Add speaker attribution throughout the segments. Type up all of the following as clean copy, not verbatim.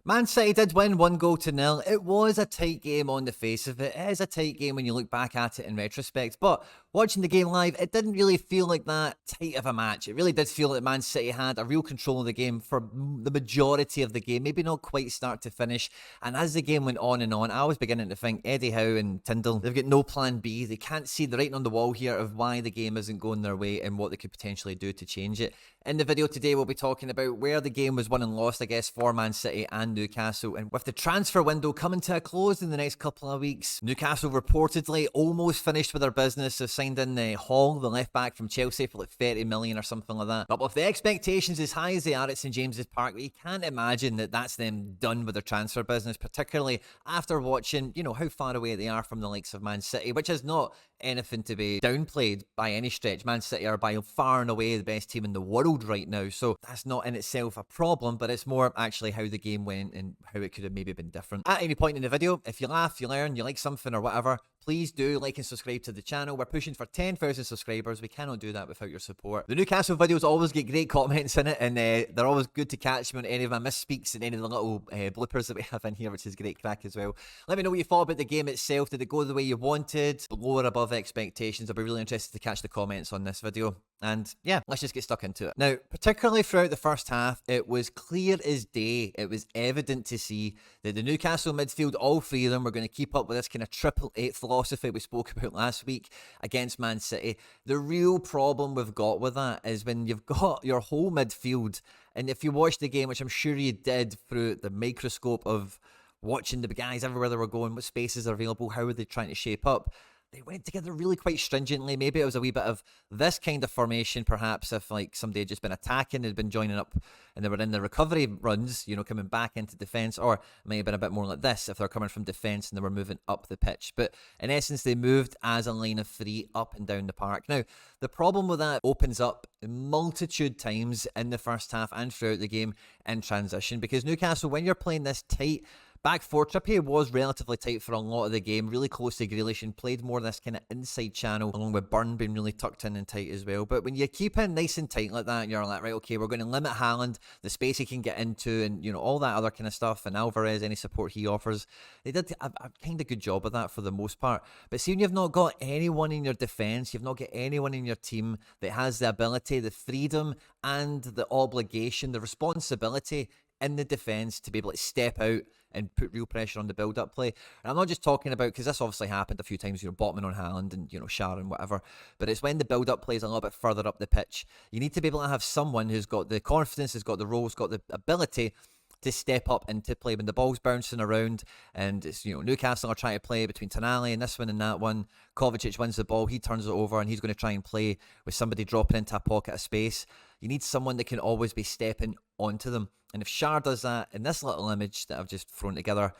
Speaker 1: Man City did win 1-0. It was a tight game on the face of it. It is a tight game when you look back at it in retrospect. But watching the game live, it didn't really feel like that tight of a match. It really did feel like Man City had a real control of the game for the majority of the game. Maybe not quite start to finish. And as the game went on and on, I was beginning to think Eddie Howe and Tyndall, they've got no plan B. They can't see the writing on the wall here of why the game isn't going their way and what they could potentially do to change it. In the video today, we'll be talking about where the game was won and lost, I guess, for Man City and Newcastle. And with the transfer window coming to a close in the next couple of weeks, Newcastle reportedly almost finished with their business. They've signed in Hall, the left back from Chelsea, for like 30 million or something like that. But with the expectations as high as they are at St James's Park, you can't imagine that that's them done with their transfer business, particularly after watching, how far away they are from the likes of Man City, which is not anything to be downplayed by any stretch. Man City are by far and away the best team in the world right now, so that's not in itself a problem, but it's more actually how the game went and how it could have maybe been different. At any point in the video, if you laugh, you learn, you like something or whatever, please do like and subscribe to the channel. We're pushing for 10,000 subscribers. We cannot do that without your support. The Newcastle videos always get great comments in it, and they're always good to catch me on any of my misspeaks and any of the little bloopers that we have in here, which is great crack as well. Let me know what you thought about the game itself. Did it go the way you wanted? Below or above expectations? I'll be really interested to catch the comments on this video. And yeah, let's just get stuck into it. Now, particularly throughout the first half, it was clear as day, it was evident to see that the Newcastle midfield, all three of them, were going to keep up with this kind of triple eight philosophy we spoke about last week against Man City. The real problem we've got with that is when you've got your whole midfield, and if you watched the game, which I'm sure you did through the microscope of watching the guys everywhere they were going, what spaces are available, how are they trying to shape up, they went together really quite stringently. Maybe it was a wee bit of this kind of formation, perhaps, if like somebody had just been attacking and had been joining up and they were in the recovery runs, coming back into defence, or it may have been a bit more like this if they're coming from defence and they were moving up the pitch. But in essence, they moved as a line of three up and down the park. Now, the problem with that opens up multitude times in the first half and throughout the game in transition, because Newcastle, when you're playing this tight back four, Trippier was relatively tight for a lot of the game, really close to Grealish, and played more this kind of inside channel, along with Burn being really tucked in and tight as well. But when you keep in nice and tight like that, and you're like, right, okay, we're going to limit Haaland, the space he can get into, and all that other kind of stuff, and Alvarez, any support he offers, they did a kind of good job of that for the most part. But see, when you've not got anyone in your defence, you've not got anyone in your team that has the ability, the freedom, and the obligation, the responsibility in the defence to be able to step out and put real pressure on the build-up play. And I'm not just talking about, because this obviously happened a few times, Botman on Haaland and, Sharon, whatever, but it's when the build-up play is a little bit further up the pitch. You need to be able to have someone who's got the confidence, has got the roles, got the ability to step up into play when the ball's bouncing around, and it's, Newcastle are trying to play between Tonali and this one and that one. Kovacic wins the ball, he turns it over, and he's going to try and play with somebody dropping into a pocket of space. You need someone that can always be stepping onto them. And if Shar does that in this little image that I've just thrown together,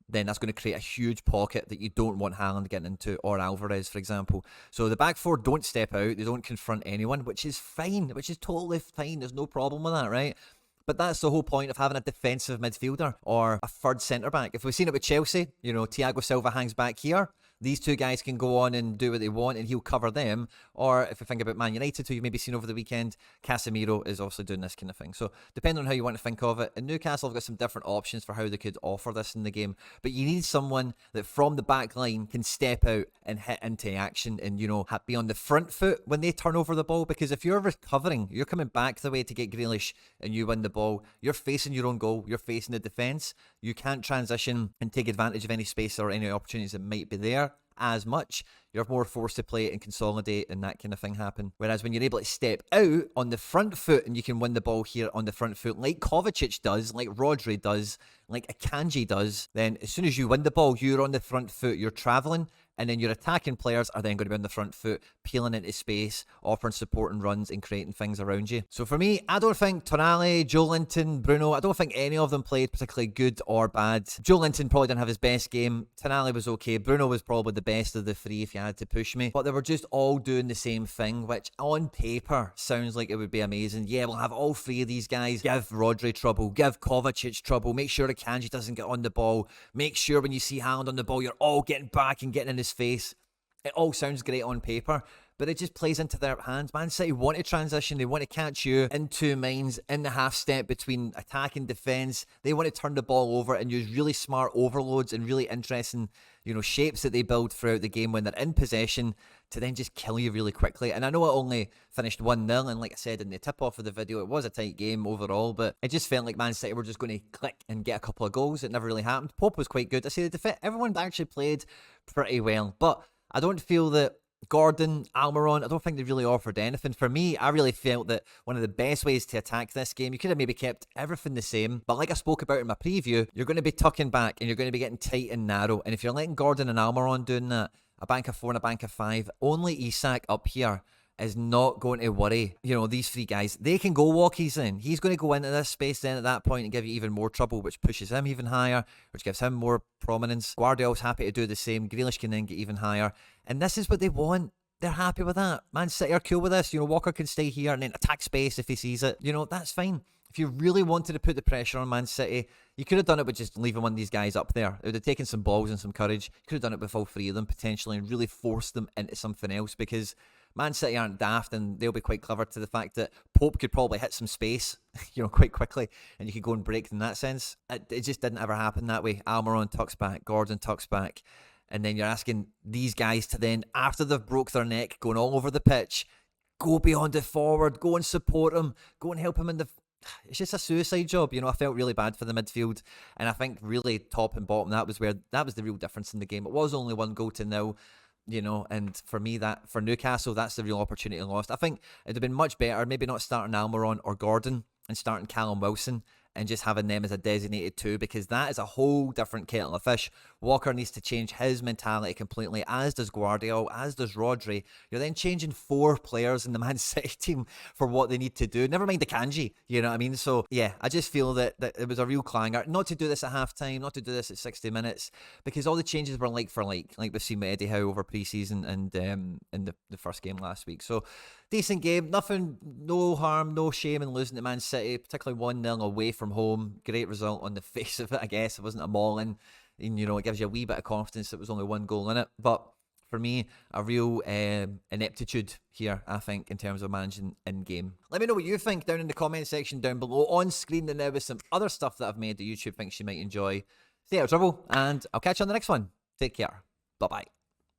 Speaker 1: then that's going to create a huge pocket that you don't want Haaland getting into, or Alvarez, for example. So the back four don't step out, they don't confront anyone, which is fine, which is totally fine. There's no problem with that, right? But that's the whole point of having a defensive midfielder or a third centre-back. If we've seen it with Chelsea, Thiago Silva hangs back here. These two guys can go on and do what they want and he'll cover them. Or if we think about Man United, who you've maybe seen over the weekend, Casemiro is also doing this kind of thing. So depending on how you want to think of it, and Newcastle have got some different options for how they could offer this in the game. But you need someone that from the back line can step out and hit into action and, be on the front foot when they turn over the ball. Because if you're recovering, you're coming back the way to get Grealish and you win the ball, you're facing your own goal, you're facing the defence. You can't transition and take advantage of any space or any opportunities that might be there as much. You're more forced to play and consolidate and that kind of thing happen. Whereas when you're able to step out on the front foot and you can win the ball here on the front foot, like Kovacic does, like Rodri does, like Akanji does, then as soon as you win the ball, you're on the front foot, you're travelling, and then your attacking players are then going to be on the front foot, peeling into space, offering support and runs and creating things around you. So for me, I don't think Tonali, Joelinton, Bruno, I don't think any of them played particularly good or bad. Joelinton probably didn't have his best game. Tonali was okay. Bruno was probably the best of the three if you had to push me. But they were just all doing the same thing, which on paper sounds like it would be amazing. Yeah, we'll have all three of these guys. Give Rodri trouble. Give Kovacic trouble. Make sure Akanji doesn't get on the ball. Make sure when you see Haaland on the ball, you're all getting back and getting in his face. It all sounds great on paper, but it just plays into their hands. Man City want to transition. They want to catch you in two minds in the half step between attack and defence. They want to turn the ball over and use really smart overloads and really interesting, shapes that they build throughout the game when they're in possession to then just kill you really quickly. And I know it only finished 1-0, and like I said in the tip-off of the video, it was a tight game overall, but it just felt like Man City were just going to click and get a couple of goals. It never really happened. Pope was quite good. I say the defense, everyone actually played pretty well, but I don't feel that Gordon, Almiron, I don't think they really offered anything. For me, I really felt that one of the best ways to attack this game, you could have maybe kept everything the same, but like I spoke about in my preview, you're going to be tucking back and you're going to be getting tight and narrow, and if you're letting Gordon and Almiron doing that, a bank of 4 and a bank of 5, only Isak up here is not going to worry, these three guys. They can go walkies in. He's going to go into this space then at that point and give you even more trouble, which pushes him even higher, which gives him more prominence. Guardiola's happy to do the same. Grealish can then get even higher. And this is what they want. They're happy with that. Man City are cool with this. Walker can stay here and then attack space if he sees it. That's fine. If you really wanted to put the pressure on Man City, you could have done it with just leaving one of these guys up there. It would have taken some balls and some courage. You could have done it with all three of them potentially and really forced them into something else, because Man City aren't daft and they'll be quite clever to the fact that Pope could probably hit some space, quite quickly, and you could go and break in that sense. It just didn't ever happen that way. Almiron tucks back, Gordon tucks back, and then you're asking these guys to then, after they've broke their neck, going all over the pitch, go beyond it forward, go and support him, go and help him in the... It's just a suicide job. I felt really bad for the midfield, and I think really top and bottom, that was the real difference in the game. It was only 1-0, and for me, that for Newcastle, that's the real opportunity lost. I think it'd have been much better, maybe not starting Almiron or Gordon and starting Callum Wilson and just having them as a designated 2, because that is a whole different kettle of fish. Walker needs to change his mentality completely, as does Guardiola, as does Rodri. You're then changing 4 players in the Man City team for what they need to do. Never mind the kanji, you know what I mean? So, yeah, I just feel that it was a real clanger. Not to do this at half-time, not to do this at 60 minutes, because all the changes were like for like we've seen with Eddie Howe over pre-season and in the first game last week. So, decent game. Nothing, no harm, no shame in losing to Man City, particularly 1-0 away from home. Great result on the face of it, I guess. It wasn't a mauling. And, it gives you a wee bit of confidence that there was only 1 goal in it. But for me, a real ineptitude here, I think, in terms of managing in-game. Let me know what you think down in the comment section down below. On screen there with some other stuff that I've made that YouTube thinks you might enjoy. Stay out of trouble, and I'll catch you on the next one. Take care. Bye-bye.